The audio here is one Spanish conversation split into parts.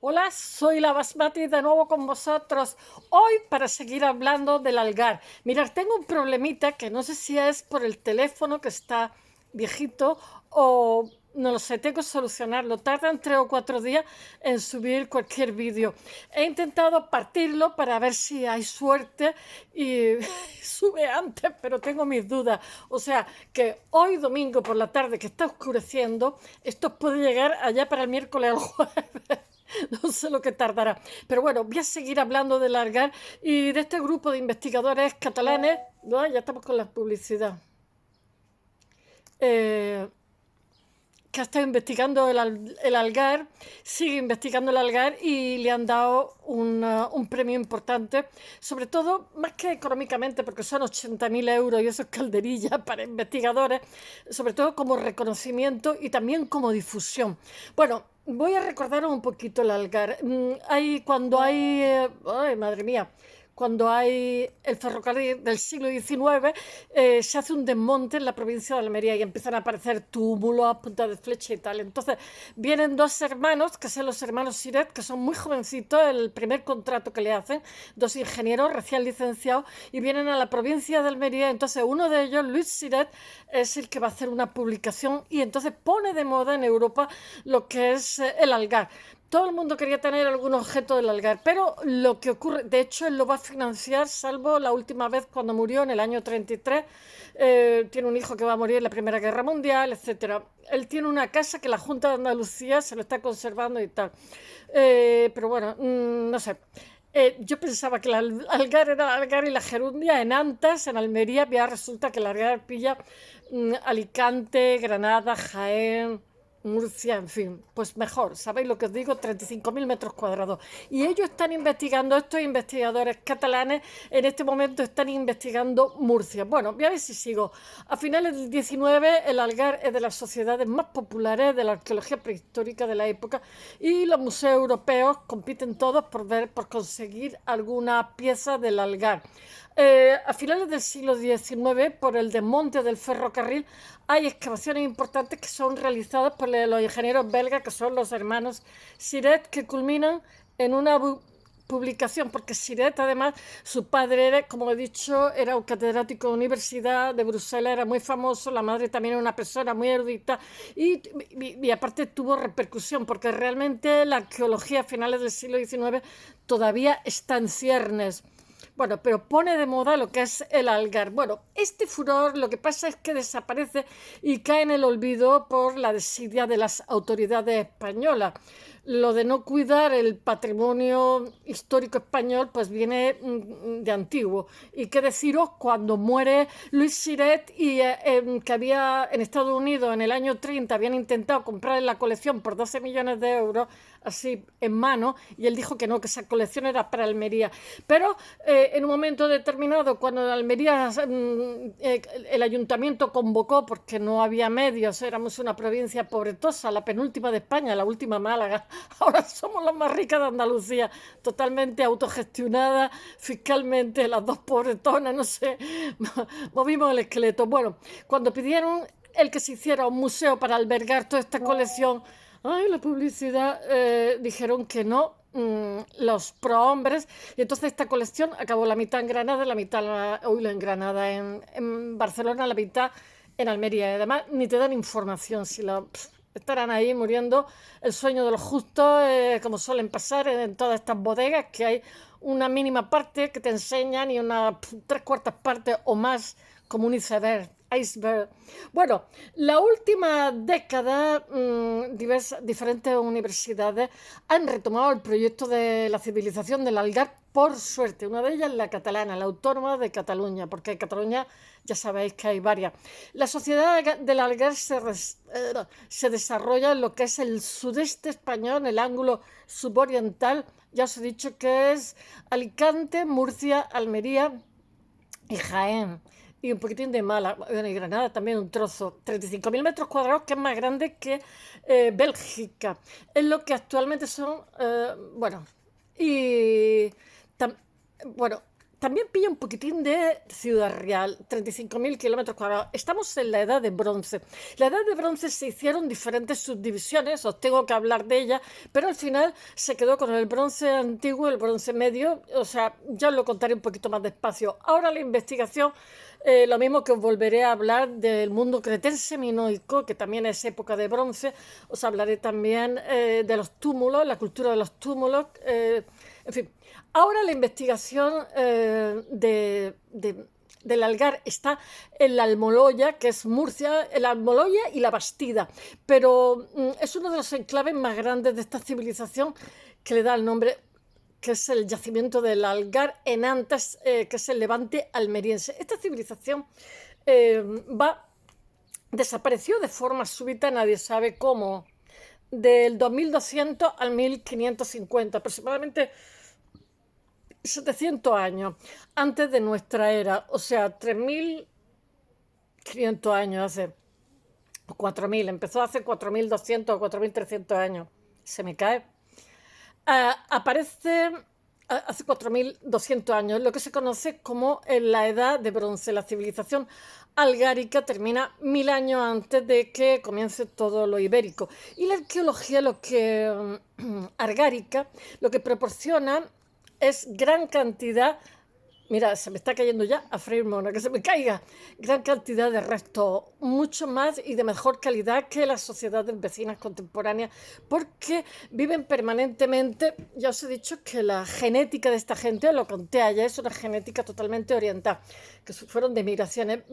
Hola, soy la Basmati de nuevo con vosotros. Hoy para seguir hablando del Algar. Mirad, tengo un problemita que no sé si es por el teléfono que está viejito o no lo sé, tengo que solucionarlo. Tardan 3 o 4 días en subir cualquier vídeo. He intentado partirlo para ver si hay suerte y sube antes, pero tengo mis dudas. O sea que hoy domingo por la tarde que está oscureciendo, esto puede llegar allá para el miércoles o el jueves. No sé lo que tardará. Pero bueno, voy a seguir hablando de Largar y de este grupo de investigadores catalanes. ¿No? Ya estamos con la publicidad. Eh, que ha estado investigando el Algar, sigue investigando el Algar y le han dado un premio importante, sobre todo, más que económicamente, porque son 80.000 euros y eso es calderilla para investigadores, sobre todo como reconocimiento y también como difusión. Bueno, voy a recordaros un poquito el Algar. Cuando hay, ay, madre mía, cuando hay el ferrocarril del siglo XIX, se hace un desmonte en la provincia de Almería y empiezan a aparecer túmulos a punta de flecha y tal. Entonces vienen dos hermanos, que son los hermanos Siret, que son muy jovencitos, el primer contrato que le hacen, dos ingenieros recién licenciados, y vienen a la provincia de Almería. Entonces uno de ellos, Luis Siret, es el que va a hacer una publicación y entonces pone de moda en Europa lo que es el Algar. Todo el mundo quería tener algún objeto del Algar, pero lo que ocurre, de hecho, él lo va a financiar, salvo la última vez cuando murió en el año 33. Tiene un hijo que va a morir en la Primera Guerra Mundial, etcétera. Él tiene una casa que la Junta de Andalucía se lo está conservando y tal. Pero bueno, no sé. Yo pensaba que el Algar era el Algar y la Gerundia en Antas, en Almería, ya resulta que el Algar pilla Alicante, Granada, Jaén, Murcia, en fin, pues mejor, ¿sabéis lo que os digo? 35.000 metros cuadrados. Y ellos están investigando, estos investigadores catalanes, en este momento están investigando Murcia. Bueno, voy a ver si sigo. A finales del 19, el Algar es de las sociedades más populares de la arqueología prehistórica de la época y los museos europeos compiten todos por conseguir alguna pieza del Algar. A finales del siglo XIX, por el desmonte del ferrocarril, hay excavaciones importantes que son realizadas por los ingenieros belgas, que son los hermanos Siret, que culminan en una publicación, porque Siret, además, su padre, era, como he dicho, era un catedrático de universidad de Bruselas, era muy famoso, la madre también era una persona muy erudita y aparte tuvo repercusión, porque realmente la arqueología a finales del siglo XIX todavía está en ciernes. Bueno, pero pone de moda lo que es el Algar. Bueno, este furor lo que pasa es que desaparece y cae en el olvido por la desidia de las autoridades españolas. Lo de no cuidar el patrimonio histórico español pues viene de antiguo. Y qué deciros cuando muere Luis Siret y que había en Estados Unidos en el año 30 habían intentado comprar la colección por 12 millones de euros así en mano y él dijo que no, que esa colección era para Almería. Pero en un momento determinado, cuando en Almería el ayuntamiento convocó, porque no había medios, éramos una provincia pobretosa, la penúltima de España, la última Málaga, ahora somos las más ricas de Andalucía, totalmente autogestionada fiscalmente, las dos pobretonas, no sé, movimos el esqueleto. Bueno, cuando pidieron el que se hiciera un museo para albergar toda esta colección, ay, la publicidad, dijeron que no, los prohombres, y entonces esta colección acabó la mitad en Granada, la mitad en Granada, en Barcelona, la mitad en Almería. Y además, ni te dan información si estarán ahí muriendo el sueño de los justos, como suelen pasar en todas estas bodegas, que hay una mínima parte que te enseñan y una 3/4 partes o más como un iceberg. Bueno, la última década diferentes universidades han retomado el proyecto de la civilización del Algar, por suerte. Una de ellas la catalana, la Autónoma de Cataluña, porque en Cataluña ya sabéis que hay varias. La sociedad del Algar se desarrolla en lo que es el sudeste español, el ángulo suboriental. Ya os he dicho que es Alicante, Murcia, Almería y Jaén. Y un poquitín de Málaga, y Granada también un trozo, 35.000 metros cuadrados, que es más grande que Bélgica. Es lo que actualmente son, bueno, y tam, bueno, también pilla un poquitín de Ciudad Real, 35.000 kilómetros cuadrados. Estamos en la Edad de Bronce. La Edad de Bronce se hicieron diferentes subdivisiones, os tengo que hablar de ellas, pero al final se quedó con el bronce antiguo, el bronce medio, o sea, ya os lo contaré un poquito más despacio. Ahora la investigación, lo mismo que os volveré a hablar del mundo cretense minoico, que también es época de bronce. Os hablaré también de los túmulos, la cultura de los túmulos, en fin. Ahora la investigación del Algar está en la Almoloya, que es Murcia, la Almoloya y la Bastida, pero es uno de los enclaves más grandes de esta civilización que le da el nombre, que es el yacimiento del Algar en Antas, que es el Levante almeriense. Esta civilización desapareció de forma súbita, nadie sabe cómo, del 2200 al 1550, aproximadamente 700 años antes de nuestra era, o sea, 3.500 años hace, o 4.000, empezó hace 4.200 o 4.300 años, se me cae. Aparece hace 4.200 años, lo que se conoce como la Edad de Bronce. La civilización algárica termina 1.000 años antes de que comience todo lo ibérico. Y la arqueología argárica lo que proporciona es gran cantidad, mira, se me está cayendo ya a freír mono, que se me caiga, gran cantidad de restos, mucho más y de mejor calidad que las sociedades vecinas contemporáneas, porque viven permanentemente. Ya os he dicho que la genética de esta gente, lo conté ayer, es una genética totalmente oriental, que fueron de migraciones.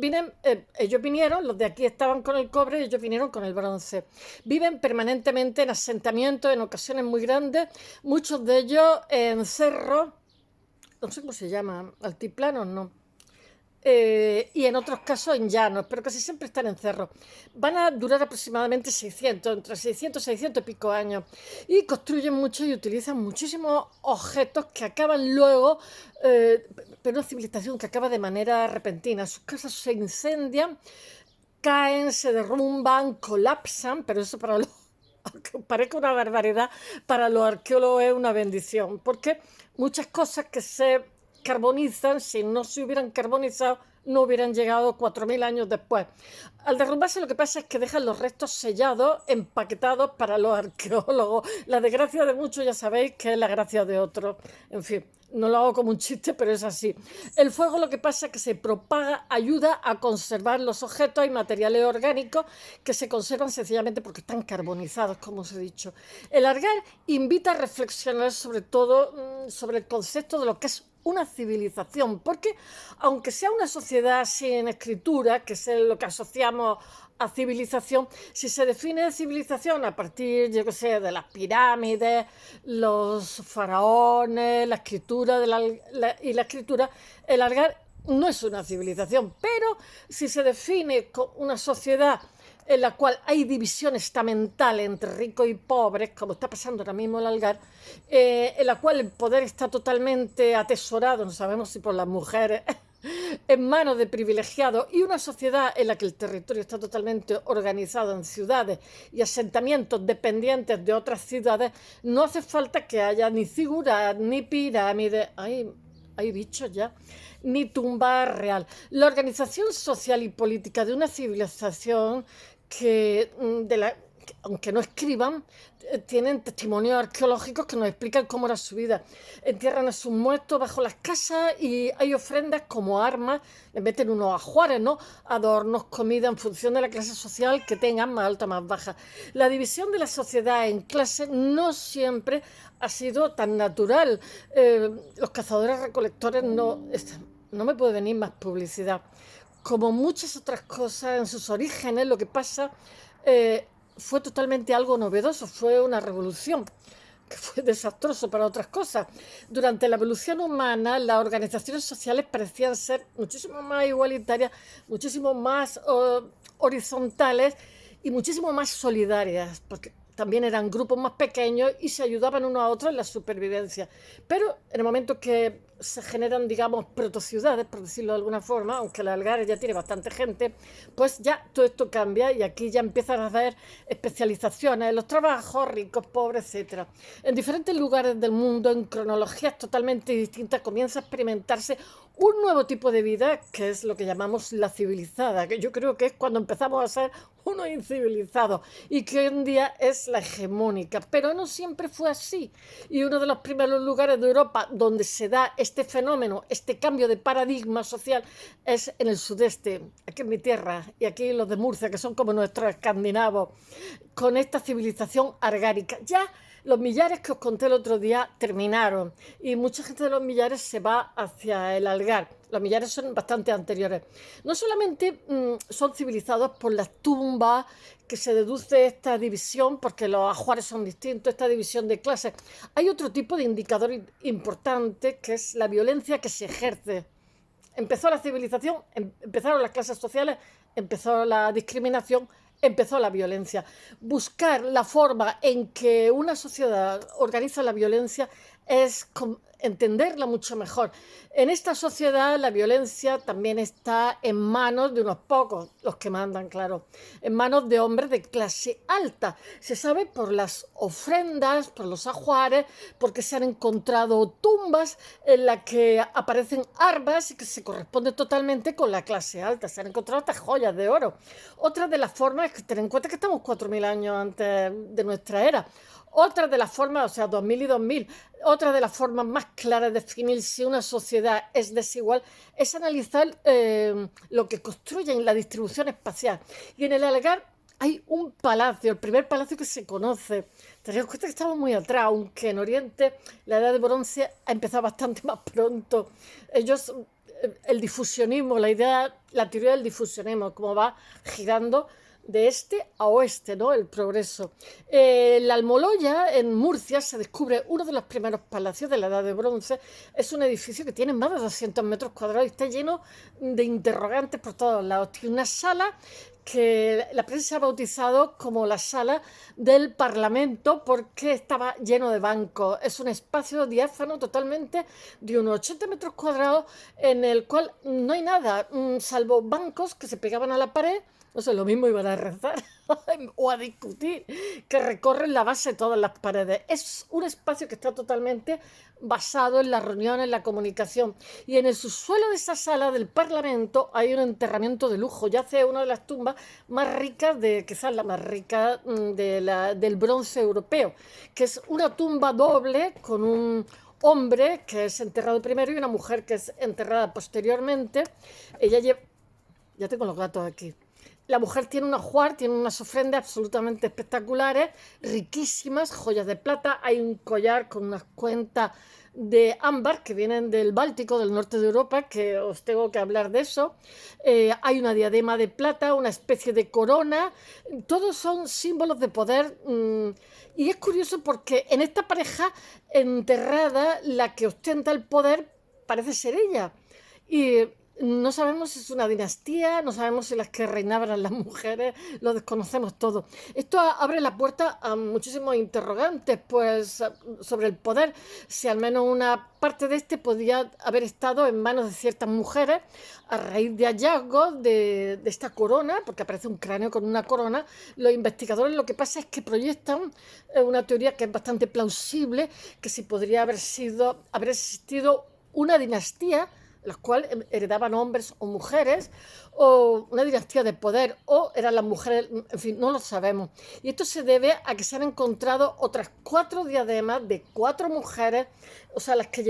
Ellos vinieron, los de aquí estaban con el cobre y ellos vinieron con el bronce. Viven permanentemente en asentamientos, en ocasiones muy grandes, muchos de ellos en cerros, no sé cómo se llama, altiplanos, no. Y en otros casos en llanos, pero casi siempre están en cerros. Van a durar aproximadamente 600, entre 600 y 600 y pico años. Y construyen mucho y utilizan muchísimos objetos que acaban luego, pero una civilización que acaba de manera repentina. Sus casas se incendian, caen, se derrumban, colapsan, pero eso para los, aunque parezca una barbaridad, para los arqueólogos es una bendición, porque muchas cosas que se carbonizan, si no se hubieran carbonizado, no hubieran llegado 4.000 años después. Al derrumbarse lo que pasa es que dejan los restos sellados, empaquetados para los arqueólogos. La desgracia de muchos ya sabéis que es la gracia de otros. En fin, no lo hago como un chiste, pero es así. El fuego lo que pasa es que se propaga, ayuda a conservar los objetos y materiales orgánicos que se conservan sencillamente porque están carbonizados, como os he dicho. El Algar invita a reflexionar sobre todo sobre el concepto de lo que es una civilización, porque aunque sea una sociedad sin escritura, que es lo que asociamos a civilización, si se define civilización a partir, yo qué sé, de las pirámides, los faraones, la escritura y la escritura, el Algar no es una civilización, pero si se define como una sociedad en la cual hay división estamental entre ricos y pobres, como está pasando ahora mismo en el Algar, en la cual el poder está totalmente atesorado, no sabemos si por las mujeres, en manos de privilegiados, y una sociedad en la que el territorio está totalmente organizado en ciudades y asentamientos dependientes de otras ciudades, no hace falta que haya ni figuras, ni pirámides, hay bichos ya, ni tumba real. La organización social y política de una civilización aunque no escriban, tienen testimonios arqueológicos que nos explican cómo era su vida. Entierran a sus muertos bajo las casas y hay ofrendas como armas, le meten unos ajuares, ¿no? Adornos, comida, en función de la clase social que tengan, más alta, más baja. La división de la sociedad en clases no siempre ha sido tan natural. Los cazadores-recolectores no me puede venir más publicidad. Como muchas otras cosas en sus orígenes, lo que pasa fue totalmente algo novedoso, fue una revolución que fue desastroso para otras cosas. Durante la evolución humana, las organizaciones sociales parecían ser muchísimo más igualitarias, muchísimo más horizontales y muchísimo más solidarias, porque también eran grupos más pequeños y se ayudaban unos a otros en la supervivencia. Pero en el momento que se generan, digamos, protociudades, por decirlo de alguna forma, aunque la Algar ya tiene bastante gente, pues ya todo esto cambia y aquí ya empiezan a haber especializaciones en los trabajos, ricos, pobres, etc. En diferentes lugares del mundo, en cronologías totalmente distintas, comienza a experimentarse un nuevo tipo de vida que es lo que llamamos la civilizada, que yo creo que es cuando empezamos a ser unos incivilizados y que hoy en día es la hegemónica, pero no siempre fue así. Y uno de los primeros lugares de Europa donde se da este fenómeno, este cambio de paradigma social, es en el sudeste, aquí en mi tierra, y aquí los de Murcia, que son como nuestros escandinavos, con esta civilización argárica. Ya los millares que os conté el otro día terminaron y mucha gente de los millares se va hacia el Algar. Los millares son bastante anteriores. No solamente son civilizados por las tumbas, que se deduce esta división, porque los ajuares son distintos, esta división de clases. Hay otro tipo de indicador importante, que es la violencia que se ejerce. Empezó la civilización, empezaron las clases sociales, empezó la discriminación, empezó la violencia. Buscar la forma en que una sociedad organiza la violencia es entenderla mucho mejor. En esta sociedad la violencia también está en manos de unos pocos, los que mandan, claro, en manos de hombres de clase alta. Se sabe por las ofrendas, por los ajuares, porque se han encontrado tumbas en las que aparecen armas y que se corresponden totalmente con la clase alta. Se han encontrado estas joyas de oro. Otra de las formas es que tener en cuenta que estamos 4.000 años antes de nuestra era. Otra de las formas, o sea, 2000 y 2000, otra de las formas más claras de definir si una sociedad es desigual es analizar lo que construyen la distribución espacial. Y en el Algar hay un palacio, el primer palacio que se conoce. Tenéis en cuenta que estamos muy atrás, aunque en Oriente la edad de bronce ha empezado bastante más pronto. Ellos, el difusionismo, la teoría del difusionismo, cómo va girando de este a oeste, ¿no? El progreso. La Almoloya, en Murcia, se descubre uno de los primeros palacios de la Edad de Bronce. Es un edificio que tiene más de 200 metros cuadrados y está lleno de interrogantes por todos lados. Tiene una sala que la prensa ha bautizado como la sala del Parlamento porque estaba lleno de bancos. Es un espacio diáfano totalmente de unos 80 metros cuadrados en el cual no hay nada, salvo bancos que se pegaban a la pared. No sé, lo mismo iban a rezar o a discutir, que recorren la base de todas las paredes. Es un espacio que está totalmente basado en las reuniones, en la comunicación. Y en el subsuelo de esa sala del Parlamento hay un enterramiento de lujo. Yace una de las tumbas más ricas, quizás la más rica del bronce europeo, que es una tumba doble con un hombre que es enterrado primero y una mujer que es enterrada posteriormente. Ella lleva... Ya tengo los gatos aquí. La mujer tiene un ajuar, tiene unas ofrendas absolutamente espectaculares, riquísimas, joyas de plata. Hay un collar con unas cuentas de ámbar que vienen del Báltico, del norte de Europa, que os tengo que hablar de eso. Hay una diadema de plata, una especie de corona. Todos son símbolos de poder. Y es curioso porque en esta pareja enterrada, la que ostenta el poder parece ser ella. Y no sabemos si es una dinastía, no sabemos si las que reinaban eran las mujeres, lo desconocemos todo. Esto abre la puerta a muchísimos interrogantes, pues sobre el poder, si al menos una parte de este podía haber estado en manos de ciertas mujeres a raíz de hallazgos de esta corona, porque aparece un cráneo con una corona. Los investigadores lo que pasa es que proyectan una teoría que es bastante plausible, que si podría haber existido una dinastía las cuales heredaban hombres o mujeres, o una dinastía de poder, o eran las mujeres, en fin, no lo sabemos. Y esto se debe a que se han encontrado otras 4 diademas de 4 mujeres, o sea, las que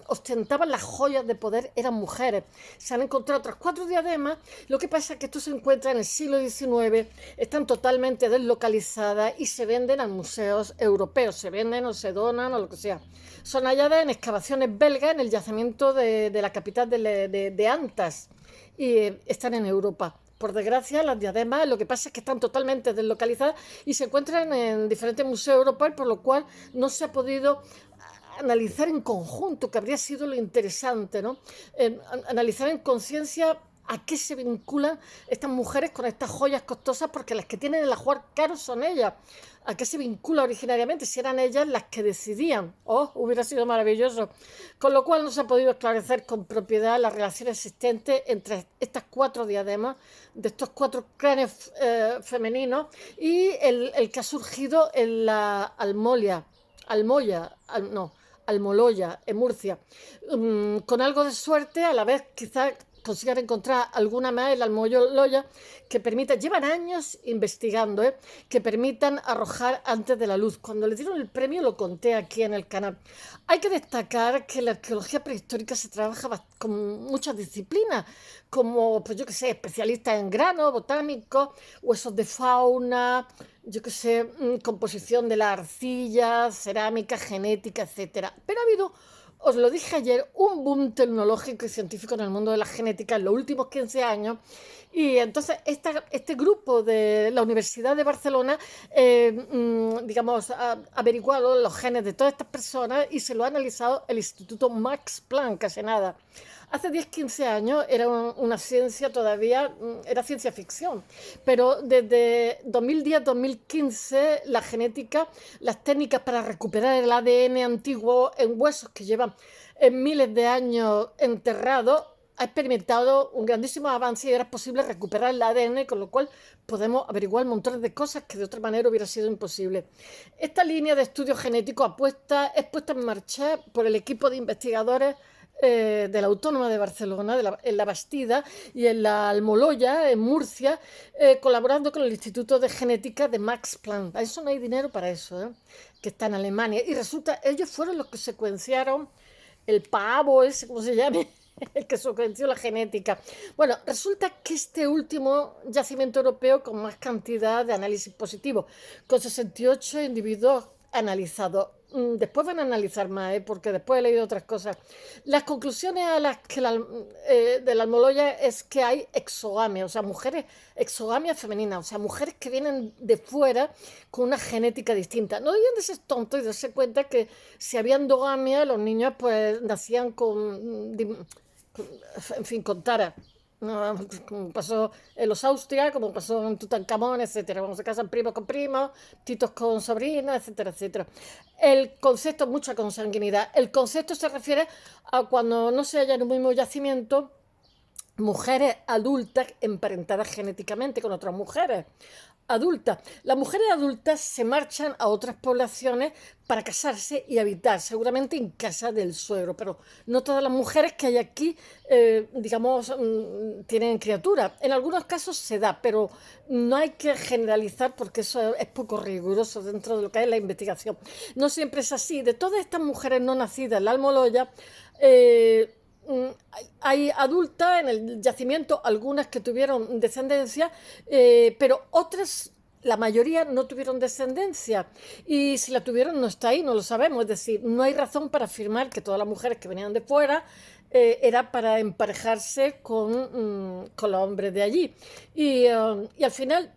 ostentaban las joyas de poder eran mujeres. Se han encontrado otras 4 diademas, lo que pasa es que esto se encuentra en el siglo XIX, están totalmente deslocalizadas y se venden a museos europeos, se venden o se donan o lo que sea. Son halladas en excavaciones belgas en el yacimiento de la capital de Antas y están en Europa. Por desgracia, las diademas lo que pasa es que están totalmente deslocalizadas y se encuentran en diferentes museos europeos, por lo cual no se ha podido analizar en conjunto, que habría sido lo interesante, ¿no? Analizar en conciencia a qué se vinculan estas mujeres con estas joyas costosas, porque las que tienen el ajuar caro son ellas. ¿A qué se vincula originariamente? Si eran ellas las que decidían. ¡Oh, hubiera sido maravilloso! Con lo cual no se ha podido esclarecer con propiedad la relación existente entre estas 4 diademas, de estos 4 cráneos femeninos, y el que ha surgido en la Almoya, Almoloya, en Murcia. Con algo de suerte, a la vez quizás consigan encontrar alguna más en la Almoloya que permita, llevan años investigando, que permitan arrojar antes de la luz. Cuando le dieron el premio lo conté aquí en el canal. Hay que destacar que la arqueología prehistórica se trabaja con muchas disciplinas, como, pues yo que sé, especialistas en granos, botánicos, huesos de fauna, yo que sé, composición de la arcilla, cerámica, genética, etcétera. Pero ha habido, os lo dije ayer, un boom tecnológico y científico en el mundo de la genética en los últimos 15 años. Y entonces este grupo de la Universidad de Barcelona, digamos, ha averiguado los genes de todas estas personas y se lo ha analizado el Instituto Max Planck hace nada. Hace 10-15 años era una ciencia todavía, era ciencia ficción, pero desde 2010-2015 la genética, las técnicas para recuperar el ADN antiguo en huesos que llevan miles de años enterrados, ha experimentado un grandísimo avance y era posible recuperar el ADN, con lo cual podemos averiguar montones de cosas que de otra manera hubiera sido imposible. Esta línea de estudio genético es puesta en marcha por el equipo de investigadores de la Autónoma de Barcelona, en la Bastida y en la Almoloya, en Murcia, colaborando con el Instituto de Genética de Max Planck. A eso no hay dinero para eso, que está en Alemania. Y resulta, ellos fueron los que secuenciaron el pavo ese, ¿cómo se llama? El que secuenció la genética. Bueno, resulta que este último yacimiento europeo con más cantidad de análisis positivo, con 68 individuos analizados. Después van a analizar más, porque después he leído otras cosas. Las conclusiones a las que de la almoloya es que hay exogamia, o sea, mujeres, exogamia femenina, o sea, mujeres que vienen de fuera con una genética distinta. No debían de ser tontos y darse cuenta que si había endogamia, los niños pues nacían en fin, con tara. No, como pasó en los Austria, como pasó en Tutankamón, etcétera. Cuando se casan primos con primos, titos con sobrinas, etcétera, etcétera. El concepto, mucha consanguinidad. El concepto se refiere a cuando no se halla en un mismo yacimiento mujeres adultas emparentadas genéticamente con otras mujeres adultas. Las mujeres adultas se marchan a otras poblaciones para casarse y habitar, seguramente en casa del suegro, pero no todas las mujeres que hay aquí, digamos, tienen criaturas. En algunos casos se da, pero no hay que generalizar porque eso es poco riguroso dentro de lo que es la investigación. No siempre es así. De todas estas mujeres no nacidas en la Almoloya, hay adultas en el yacimiento, algunas que tuvieron descendencia, pero otras, la mayoría no tuvieron descendencia. Y si la tuvieron no está ahí, no lo sabemos. Es decir, no hay razón para afirmar que todas las mujeres que venían de fuera era para emparejarse con los hombres de allí. Y al final,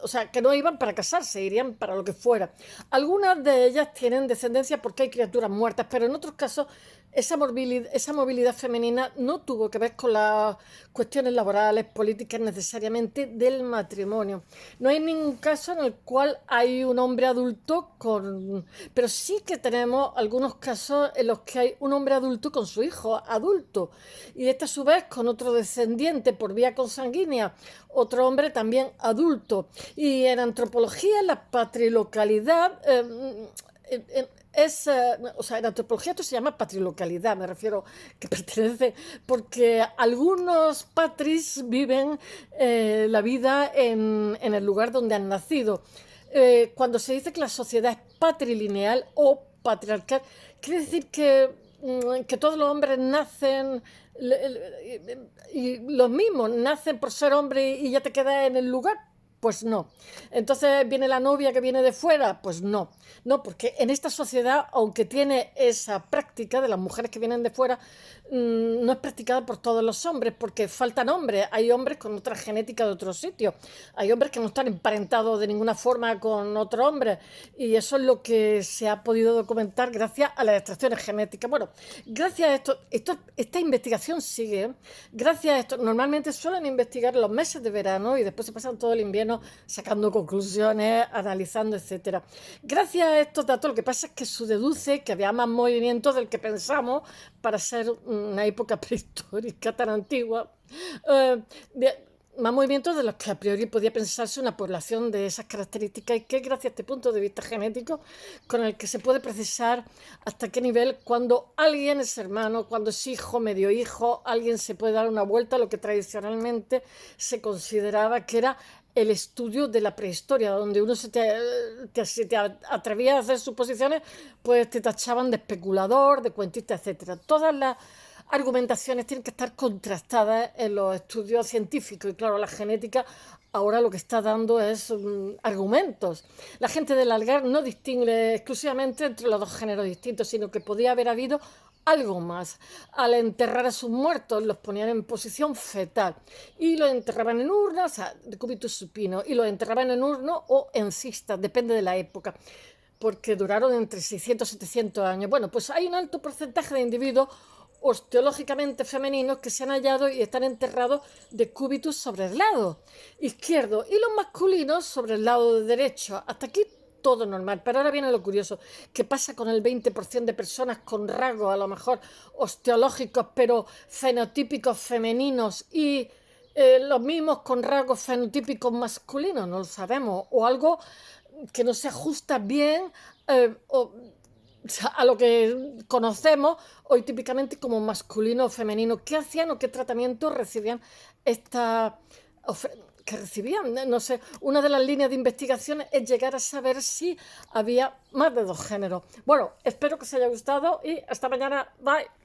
o sea, que no iban para casarse, irían para lo que fuera. Algunas de ellas tienen descendencia porque hay criaturas muertas, pero en otros casos esa movilidad femenina no tuvo que ver con las cuestiones laborales, políticas necesariamente del matrimonio. No hay ningún caso en el cual hay un hombre adulto con... Pero sí que tenemos algunos casos en los que hay un hombre adulto con su hijo adulto. Y este a su vez con otro descendiente por vía consanguínea, otro hombre también adulto. Y en antropología la patrilocalidad... o sea, en antropología esto se llama patrilocalidad, me refiero que pertenece, porque algunos patris viven la vida en el lugar donde han nacido. Cuando se dice que la sociedad es patrilineal o patriarcal, quiere decir que todos los hombres nacen y los mismos, nacen por ser hombre y ya te quedas en el lugar. Pues no. Entonces, ¿viene la novia que viene de fuera? Pues no. No, porque en esta sociedad, aunque tiene esa práctica de las mujeres que vienen de fuera, no es practicada por todos los hombres, porque faltan hombres. Hay hombres con otra genética de otros sitios. Hay hombres que no están emparentados de ninguna forma con otro hombre. Y eso es lo que se ha podido documentar gracias a las extracciones genéticas. Bueno, gracias a esta investigación sigue. Gracias a esto, normalmente suelen investigar los meses de verano y después se pasan todo el invierno sacando conclusiones, analizando, etcétera. Gracias a estos datos, lo que pasa es que se deduce que había más movimiento del que pensamos para ser una época prehistórica tan antigua. más movimientos de los que a priori podía pensarse una población de esas características y que gracias a este punto de vista genético con el que se puede precisar hasta qué nivel cuando alguien es hermano, cuando es hijo, medio hijo, alguien se puede dar una vuelta a lo que tradicionalmente se consideraba que era el estudio de la prehistoria, donde uno se te atrevía a hacer suposiciones, pues te tachaban de especulador, de cuentista, etcétera. Todas las argumentaciones tienen que estar contrastadas en los estudios científicos y claro, la genética ahora lo que está dando es argumentos. La gente del Algar no distingue exclusivamente entre los dos géneros distintos, sino que podía haber habido algo más. Al enterrar a sus muertos los ponían en posición fetal y los enterraban en urnas, o sea, decúbitus supino, y los enterraban en urno o en cistas, depende de la época, porque duraron entre 600 y 700 años. Bueno, pues hay un alto porcentaje de individuos osteológicamente femeninos que se han hallado y están enterrados de cúbitus sobre el lado izquierdo y los masculinos sobre el lado derecho. Hasta aquí todo normal, pero ahora viene lo curioso. ¿Qué pasa con el 20% de personas con rasgos a lo mejor osteológicos pero fenotípicos femeninos y los mismos con rasgos fenotípicos masculinos? No lo sabemos. O algo que no se ajusta bien a lo que conocemos hoy típicamente como masculino o femenino. ¿Qué hacían o qué tratamiento recibían esta que recibían? No sé, una de las líneas de investigación es llegar a saber si había más de dos géneros. Bueno, espero que os haya gustado y hasta mañana. Bye.